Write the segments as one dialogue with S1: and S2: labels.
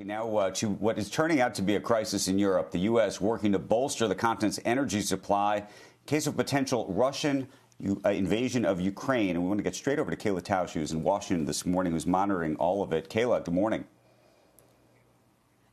S1: Now to what is turning out to be a crisis in Europe. The U.S. working to bolster the continent's energy supply in case of potential Russian invasion of Ukraine. And we want to get straight over to Kayla Tausch, who's in Washington this morning, who's monitoring all of it. Kayla, good morning.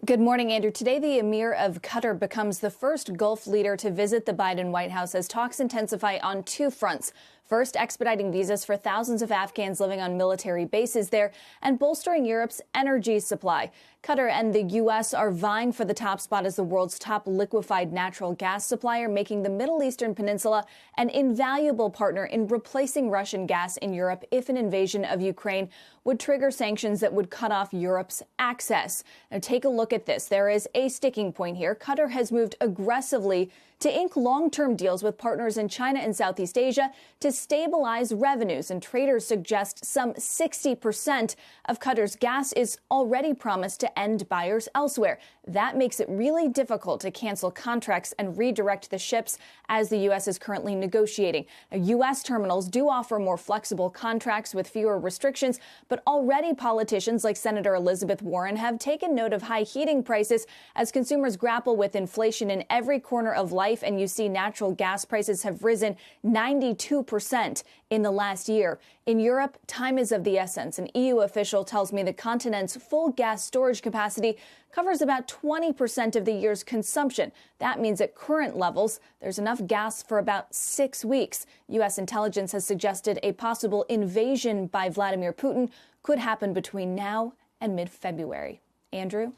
S2: Good morning, Andrew. Today, the emir of Qatar becomes the first Gulf leader to visit the Biden White House as talks intensify on two fronts. First, expediting visas for thousands of Afghans living on military bases there and bolstering Europe's energy supply. Qatar and the U.S. are vying for the top spot as the world's top liquefied natural gas supplier, making the Middle Eastern peninsula an invaluable partner in replacing Russian gas in Europe if an invasion of Ukraine would trigger sanctions that would cut off Europe's access. Now, take a look at this. There is a sticking point here. Qatar has moved aggressively to ink long-term deals with partners in China and Southeast Asia to stabilize revenues. And traders suggest some 60% of Qatar's gas is already promised to end buyers elsewhere. That makes it really difficult to cancel contracts and redirect the ships as the U.S. is currently negotiating. Now, U.S. terminals do offer more flexible contracts with fewer restrictions, but already politicians like Senator Elizabeth Warren have taken note of high heating prices as consumers grapple with inflation in every corner of life. And you see natural gas prices have risen 92% in the last year. In Europe, time is of the essence. An EU official tells me the continent's full gas storage capacity covers about 20% of the year's consumption. That means at current levels, there's enough gas for about 6 weeks. U.S. intelligence has suggested a possible invasion by Vladimir Putin could happen between now and mid-February. Andrew?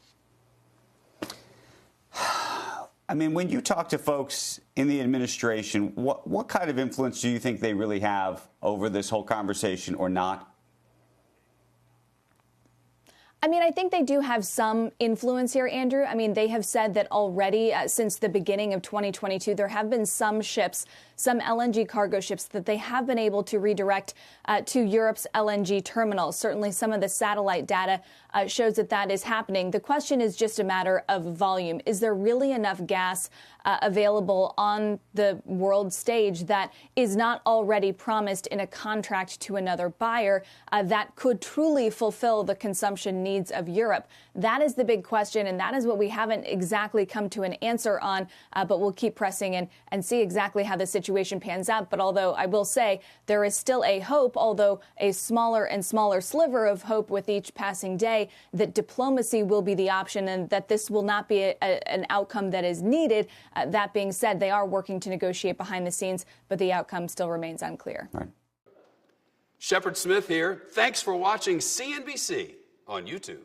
S1: I mean, when you talk to folks in the administration, what kind of influence do you think they really have over this whole conversation or not?
S2: I mean, I think they do have some influence here, Andrew. I mean, they have said that already since the beginning of 2022, there have been some ships, some LNG cargo ships that they have been able to redirect to Europe's LNG terminals. Certainly some of the satellite data shows that that is happening. The question is just a matter of volume. Is there really enough gas available on the world stage that is not already promised in a contract to another buyer that could truly fulfill the consumption needs of Europe? That is the big question, and that is what we haven't exactly come to an answer on, but we'll keep pressing and see exactly how the situation pans out. But although I will say there is still a hope, although a smaller and smaller sliver of hope with each passing day, that diplomacy will be the option and that this will not be an outcome that is needed. That being said, they are working to negotiate behind the scenes, but the outcome still remains unclear.
S1: Right.
S3: Shepard Smith here. Thanks for watching CNBC on YouTube.